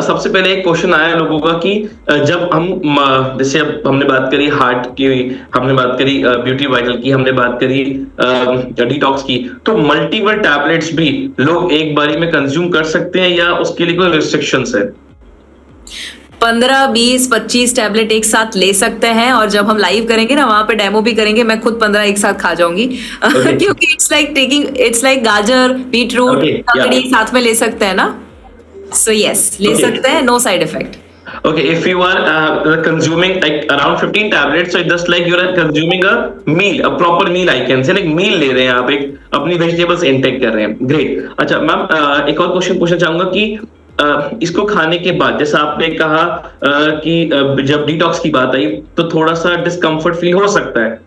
सबसे पहले एक क्वेश्चन आया लोगों का कि जब हम जैसे अब हमने बात करी हार्ट की, हमने बात करी ब्यूटी वाइटल की, हमने बात करी डिटॉक्स की, तो मल्टीपल टैबलेट्स भी लोग एक बारी में कंज्यूम कर सकते हैं या उसके लिए कोई रिस्ट्रिक्शंस है? 15, 20, 25 टैबलेट एक साथ ले सकते हैं, और जब हम लाइव करेंगे ना, वहां पे डेमो भी करेंगे, मैं खुद 15 एक साथ खा जाऊंगी। क्योंकि इट्स लाइक गाजर, बीटरूट, ककड़ी साथ में ले सकते हैं ना। सो यस, ले सकते हैं, no side effect. Okay, if you are consuming like around 15 tablets, so it's just like you are consuming a meal, a proper meal I can say, like meal ले रहे हैं आप, एक अपनी वेजिटेबल्स इनटेक कर रहे हैं। ग्रेट। अच्छा मैम, एक और क्वेश्चन पूछना चाहूंगा कि इसको खाने के बाद, जैसा आपने कहा कि जब डिटॉक्स की बात आई तो थोड़ा सा डिस्कम्फर्ट फील हो सकता है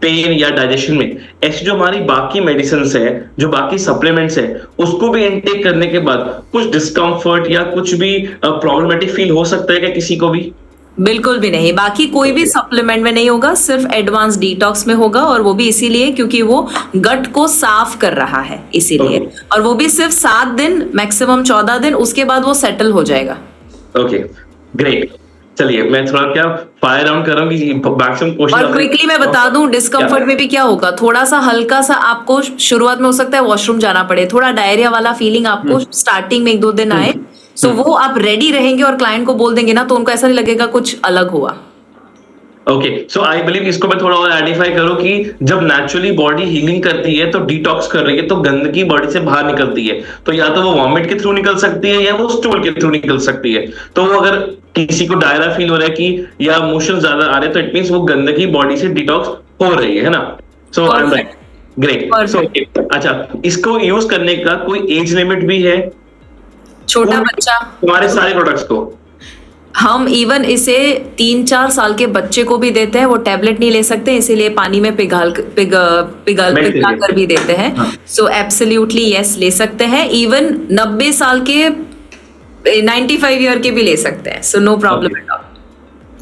पेन या डाइजेशन में, ऐसी जो हमारी बाकी मेडिसिन है, जो बाकी सप्लीमेंट्स है, उसको भी इनटेक करने के बाद कुछ डिस्कम्फर्ट या कुछ भी प्रॉब्लमेटिक फील हो सकता है क्या किसी को भी? बिल्कुल भी नहीं, बाकी कोई भी सप्लीमेंट में नहीं होगा, सिर्फ एडवांस डिटॉक्स में होगा, और वो भी इसीलिए क्योंकि वो गट को साफ कर रहा है इसीलिए, और वो भी सिर्फ 7 दिन, मैक्सिमम 14 दिन, उसके बाद वो सेटल हो जाएगा। Okay, great. चलिए मैं थोड़ा क्या फायर राउंड कर रहा हूँ कि मैक्सिमम क्वेश्चन, और क्विकली मैं बता दूं डिस्कम्फर्ट में भी क्या होगा, थोड़ा सा हल्का सा आपको शुरुआत में हो सकता है वॉशरूम जाना पड़े, थोड़ा डायरिया वाला फीलिंग आपको स्टार्टिंग में 1-2 दिन आए, सो वो आप रेडी रहेंगे और क्लाइंट को बोल देंगे ना, तो उनको ऐसा नहीं लगेगा कुछ अलग हुआ। ओके, सो आई बिलीव इसको मैं थोड़ा और आइडेंटिफाई करूं कि जब नेचुरली बॉडी हीलिंग करती है तो डिटॉक्स कर रही है, तो गंदगी बॉडी से बाहर निकलती है, तो या तो वो वॉमिट के थ्रू निकल सकती है या वो स्टूल के थ्रू निकल सकती है। तो वो अगर किसी को डायरिया फील हो रहा है कि या मोशन ज्यादा आ रहे हैं, तो इट मींस वो गंदगी बॉडी से डिटॉक्स हो रही है ना। सो आई एम राइट, ग्रेट। सो अच्छा, इसको यूज करने का कोई एज लिमिट भी है? छोटा बच्चा, हमारे सारे प्रोडक्ट्स को हम इवन इसे 3-4 साल के बच्चे को भी देते हैं, वो टैबलेट नहीं ले सकते इसीलिए पानी में पिघला कर भी देते हैं। सो एब्सोल्युटली यस, ले सकते हैं, इवन 90 साल के 95 ईयर के भी ले सकते हैं, so no problem at all.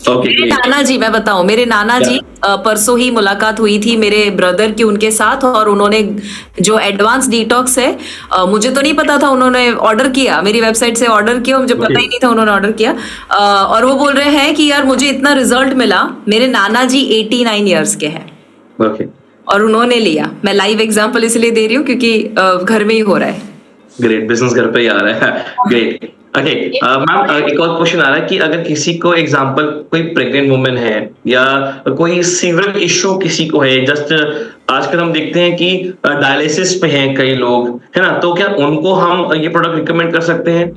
मेरे नाना जी, मैं बताऊं, मेरे नाना जी परसों ही मुलाकात हुई थी मेरे ब्रदर की उनके साथ, और उन्होंने जो एडवांस डिटॉक्स है, मुझे तो नहीं पता था, उन्होंने ऑर्डर किया, मेरी वेबसाइट से ऑर्डर किया, मुझे पता ही नहीं था, उन्होंने ऑर्डर किया, और वो बोल रहे हैं कि यार मुझे इतना रिजल्ट मिला। मेरे नाना जी 89 ईयर्स के हैं, और उन्होंने लिया। मैं लाइव एग्जाम्पल इसलिए दे रही हूँ क्योंकि घर में ही हो रहा है। ग्रेट, बिजनेस घर पे ही आ रहा है। ग्रेट। ओके मैम, एक और क्वेश्चन आ रहा है कि अगर किसी को एग्जांपल कोई प्रेग्नेंट वुमेन है या कोई सीवियर इश्यू किसी को है, जस्ट आजकल हम देखते हैं कि डायलिसिस पे हैं कई लोग, है ना, तो क्या उनको हम ये प्रोडक्ट रिकमेंड कर सकते हैं?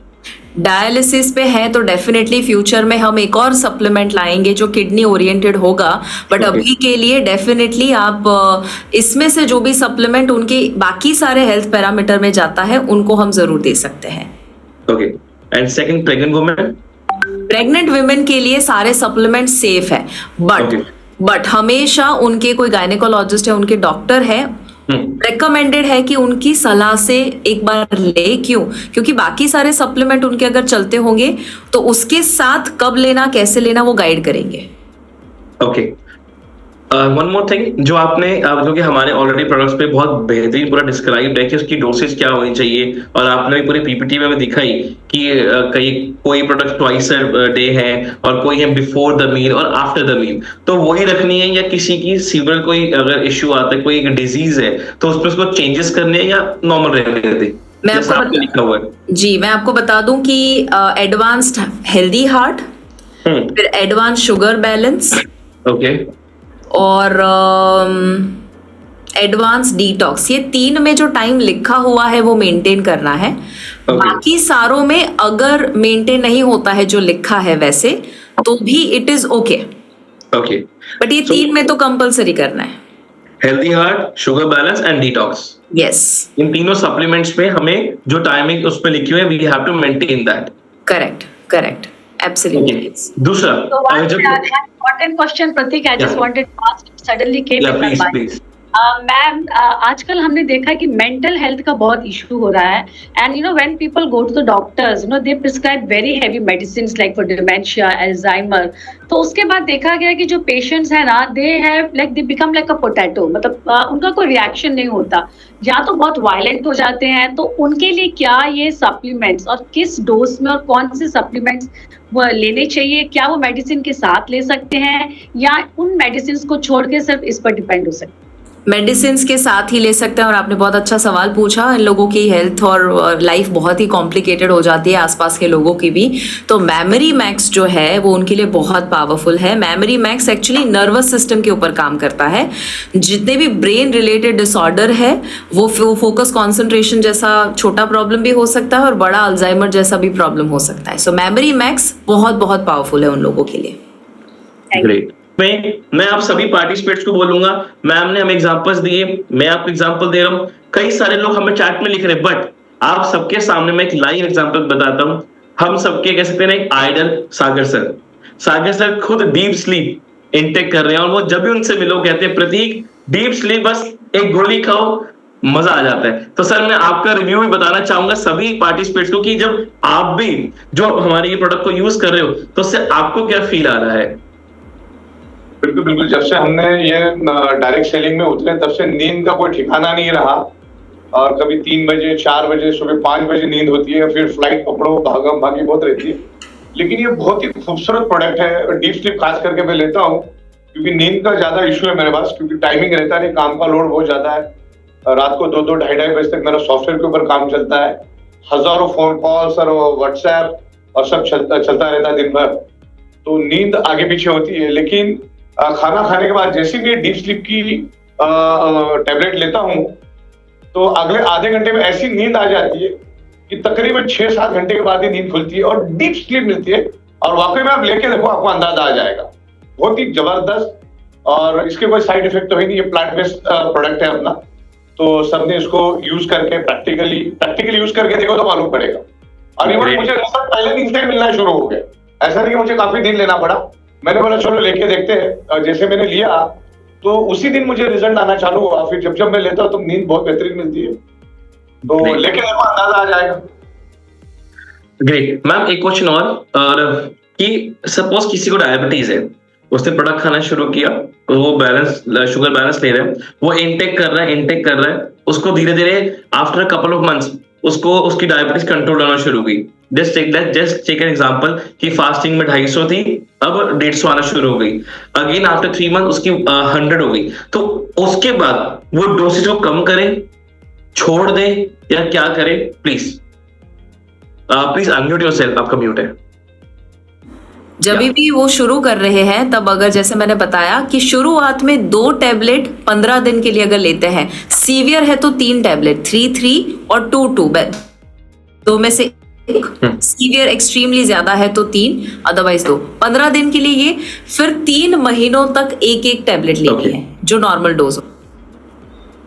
डायलिसिस पे है तो डेफिनेटली फ्यूचर में हम एक और सप्लीमेंट लाएंगे जो किडनी ओरिएंटेड होगा, बट अभी के लिए डेफिनेटली आप इसमें से जो भी सप्लीमेंट उनके बाकी सारे हेल्थ पैरामीटर में जाता है उनको हम जरूर दे सकते हैं। Okay, and second, pregnant women? Pregnant women के लिए सारे सप्लीमेंट सेफ है, बट हमेशा उनके कोई गायनेकोलॉजिस्ट है, उनके डॉक्टर है, रेकमेंडेड है कि उनकी सलाह से एक बार ले। क्योंकि बाकी सारे सप्लीमेंट उनके अगर चलते होंगे तो उसके साथ कब लेना, कैसे लेना, वो गाइड करेंगे। ओके, वन मोर थिंग, जो आपने जो कि हमारे ऑलरेडी प्रोडक्ट्स पे बहुत बेहतरीन पूरा डिस्क्राइब है कि उसकी डोसेज क्या होनी चाहिए, और आपने भी पूरी पीपीटी में दिखाई कि कोई प्रोडक्ट ट्वाइस डे है और कोई है बिफोर द मील और आफ्टर द मील, तो वही रखनी है, या किसी की सीवियर कोई अगर इश्यू आता है, कोई एक डिजीज है, तो उसमें उसको चेंजेस करने हैं या नॉर्मल रहने दें? मैं आपको बता दूं कि एडवांस्ड हेल्दी हार्ट, फिर एडवांस शुगर बैलेंस, ओके, और एडवांस डिटॉक्स, ये 3 में जो टाइम लिखा हुआ है वो मेंटेन करना है। बाकी सारों में अगर मेंटेन नहीं होता है जो लिखा है वैसे, तो भी इट इज ओके, बट ये 3 में तो कंपलसरी करना है। Healthy heart, sugar balance and detox, yes, इन तीनों सप्लीमेंट्स में हमें जो टाइमिंग उस पे लिखी हुई है, we have to maintain that. Correct, absolutely. दूसरा, so one important question, Pratik, I just wanted to ask, suddenly came in my mind. Ma'am आजकल हमने देखा है कि मेंटल हेल्थ का बहुत इशू हो रहा है and when people go to the doctors they prescribe very heavy medicine like for dementia Alzheimer. तो उसके बाद देखा गया कि जो पेशेंट्स है ना they have like they become like a potato, मतलब उनका कोई रिएक्शन नहीं होता, या तो बहुत वायलेंट हो जाते हैं। तो उनके लिए क्या ये सप्लीमेंट्स और किस डोज में और कौन से सप्लीमेंट्स वो लेने चाहिए, क्या वो मेडिसिन के साथ ले सकते हैं या उन मेडिसिन को छोड़ के सिर्फ इस पर डिपेंड हो सकते हैं? मेडिसिन के साथ ही ले सकते हैं। और आपने बहुत अच्छा सवाल पूछा, इन लोगों की हेल्थ और लाइफ बहुत ही कॉम्प्लिकेटेड हो जाती है, आसपास के लोगों की भी। तो मेमोरी मैक्स जो है वो उनके लिए बहुत पावरफुल है। Memory max actually nervous system के ऊपर काम करता है। जितने भी ब्रेन रिलेटेड डिसऑर्डर है वो फोकस कॉन्सेंट्रेशन जैसा छोटा प्रॉब्लम भी हो सकता है और बड़ा अल्जाइमर जैसा भी प्रॉब्लम हो सकता है। सो मेमोरी मैक्स बहुत बहुत पावरफुल है उन लोगों के लिए। ग्रेट। मैं आप सभी पार्टिसिपेट्स को बोलूंगा, मैम ने हमें एग्जांपल्स दिए, मैं आपको एग्जांपल दे रहा हूं, कई सारे लोग हमें चैट में लिख रहे हैं, बट आप सबके सामने मैं एक लाइव एग्जांपल बताता हूं। हम सबके कह सकते हैं एक आइडल सागर सर खुद डीप स्लीप इनटेक कर रहे हैं और वो जब भी उनसे मिलो कहते हैं प्रतीक डीप स्लीप बस एक गोली खाओ मजा आ जाता है। तो सर मैं आपका रिव्यू भी बताना चाहूंगा सभी पार्टिसिपेट्स को कि जब आप भी जो हमारे ये प्रोडक्ट को यूज कर रहे हो तो उससे आपको क्या फील आ रहा है? बिल्कुल बिल्कुल, जब से हमने ये डायरेक्ट सेलिंग में उतरे तब से नींद का कोई ठिकाना नहीं रहा। और कभी 3 बजे 4 बजे सुबह 5 बजे नींद होती है, फिर फ्लाइट पकड़ो, भागम भागी बहुत रहती है। लेकिन ये बहुत ही खूबसूरत प्रोडक्ट है। डीप स्लीप खास करके मैं लेता हूँ क्योंकि नींद का ज्यादा इशू है मेरे पास, क्योंकि टाइमिंग रहता नहीं, काम का लोड बहुत ज्यादा है। रात को 2-2 ढाई बजे तक मेरा सॉफ्टवेयर के ऊपर काम चलता है, हजारों फोन कॉल्स और व्हाट्सएप और सब चलता रहता है दिन भर, तो नींद आगे पीछे होती है। लेकिन खाना खाने के बाद जैसे भी डीप स्लीप की टैबलेट लेता हूं तो अगले आधे घंटे में ऐसी नींद आ जाती है कि तकरीबन 6-7 घंटे के बाद ही नींद खुलती है और डीप स्लीप मिलती है। और वाकई में आप लेके देखो, आपको अंदाजा आ जाएगा, बहुत ही जबरदस्त। और इसके कोई साइड इफेक्ट तो है नहीं, ये प्लांट बेस्ड प्रोडक्ट है अपना, तो सबने इसको यूज करके प्रैक्टिकली यूज करके देखो तो मालूम पड़ेगा। और इवन मुझे रिजल्ट पहले दिन से मिलना शुरू हो गया, ऐसा नहीं कि मुझे काफी दिन लेना पड़ा। मैंने बोला चलो लेके देखते हैं, जैसे मैंने लिया तो उसी दिन मुझे रिजल्ट आना चालू हुआ। फिर जब मैं लेता हूं तो नींद बहुत बेहतरीन मिलती है, तो लेके देखो अंदाजा आ जाएगा। ग्रेट। मैम एक क्वेश्चन और कि सपोज किसी को डायबिटीज है, उसने प्रोडक्ट खाना शुरू किया, वो शुगर बैलेंस ले रहे हैं, वो इनटेक कर रहा है, उसको धीरे धीरे आफ्टर कपल ऑफ मंथ्स उसको उसकी डायबिटीज कंट्रोल होना शुरू हुई। जस्ट टेक एन एग्जांपल कि फास्टिंग में 250 थी, अब 150 आना शुरू हो गई। अगेन आफ्टर 3 मंथ उसकी 100 हो गई। तो उसके बाद वो डोसेज को कम करें, छोड़ दें या क्या करें? प्लीज अनम्यूट योरसेल्फ, आपका म्यूट है। जब भी वो शुरू कर रहे हैं तब अगर जैसे मैंने बताया कि शुरुआत में 2 टैबलेट 15 दिन के लिए अगर लेते हैं, सीवियर है तो 3 टैबलेट, 3 और 2 दो में से एक, सीवियर एक्सट्रीमली ज्यादा है तो 3, अदरवाइज 2, 15 दिन के लिए ये, फिर 3 महीनों तक एक टैबलेट लेनी है जो नॉर्मल डोज हो।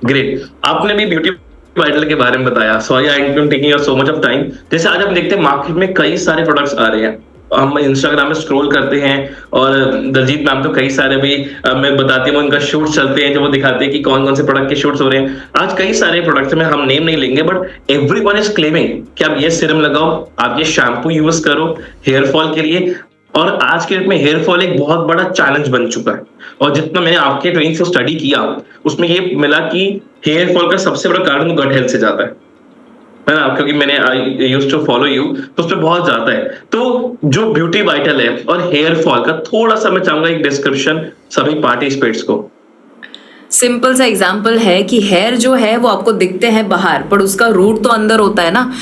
ग्रेट। आपने भी ब्यूटी वाइटल के बारे में बताया, sorry I am taking your so much of time. जैसे आज हम देखते हैं मार्केट में कई सारे प्रोडक्ट्स आ रहे हैं, हम इंस्टाग्राम में स्क्रॉल करते हैं और दलजीत मैम तो कई सारे भी मैं बताती हूँ, उनका शूट चलते हैं जो वो दिखाते हैं कि कौन कौन से प्रोडक्ट के शूट्स हो रहे हैं। आज कई सारे प्रोडक्ट्स में हम नेम नहीं लेंगे, बट एवरीवन इज क्लेमिंग कि आप ये सीरम लगाओ, आप ये शैम्पू यूज करो हेयर फॉल के लिए। और आज के डेट में हेयर फॉल एक बहुत बड़ा चैलेंज बन चुका है। और जितना मैंने आपके ट्रेनिंग से स्टडी किया उसमें ये मिला कि हेयर फॉल का सबसे बड़ा कारण गट हेल्थ से जाता है ना, क्योंकि मैंने I used to follow you, तो उस पर बहुत जाता है। तो जो ब्यूटी वाइटल है और हेयर फॉल का थोड़ा सा मैं चाहूंगा एक डिस्क्रिप्शन सभी पार्टिसिपेट्स को। सिंपल सा एग्जाम्पल है कि हेयर जो है वो आपको दिखते हैं बाहर, पर उसका रूट तो अंदर होता है ना।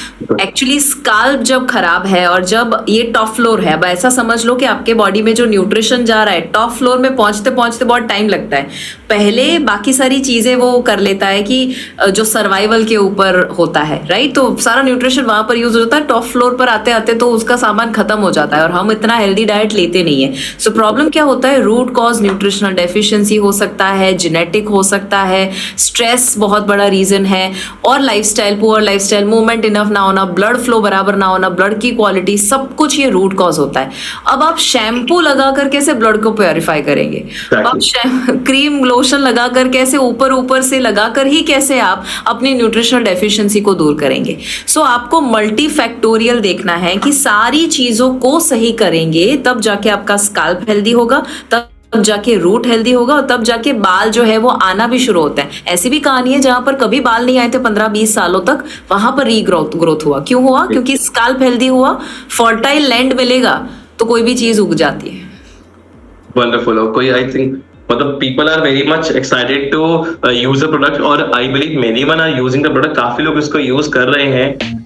एक्चुअली स्काल्प जब खराब है और जब ये टॉप फ्लोर है, अब ऐसा समझ लो कि आपके बॉडी में जो न्यूट्रिशन जा रहा है टॉप फ्लोर में पहुंचते पहुंचते बहुत टाइम लगता है। पहले बाकी सारी चीजें वो कर लेता है कि जो सर्वाइवल के ऊपर होता है, राइट, तो सारा न्यूट्रिशन वहां पर यूज होता है। टॉप फ्लोर पर आते आते तो उसका सामान खत्म हो जाता है और हम इतना हेल्दी डाइट लेते नहीं है। सो प्रॉब्लम क्या होता है, रूट कॉज न्यूट्रिशनल डेफिशिएंसी हो सकता है, जेनेटिक डायबिटिक हो सकता है, स्ट्रेस बहुत बड़ा रीजन है, और lifestyle, poor lifestyle, movement enough ना होना, ब्लड फ्लो बराबर ना होना, ब्लड की क्वालिटी, सब कुछ ये रूट कॉज होता है। अब आप शैम्पू लगा कर कैसे ब्लड को प्योरीफाई करेंगे? आप क्रीम लोशन लगा कर कैसे ऊपर से लगा कर ही कैसे आप अपनी न्यूट्रिशनल डेफिशिएंसी को दूर करेंगे? सो आपको मल्टी फैक्टोरियल देखना है कि सारी चीजों को सही करेंगे तब जाके आपका स्कैल्प हेल्दी होगा, तब जाके रूट हेल्दी होगा, और तब जाके बाल जो है वो आना भी शुरू होता है। ऐसी भी कहानी है जहां पर कभी बाल नहीं आए थे 15-20 सालों तक, वहां पर ग्रोथ हुआ। क्यों हुआ? क्योंकि स्कैल्प हेल्दी हुआ, फर्टाइल लैंड मिलेगा तो कोई भी चीज उग जाती है। वंडरफुल। कोई आई थिंक मतलब people are very much excited to use the product, और I believe many one are using the product, काफी लोग इसको यूज कर रहे हैं।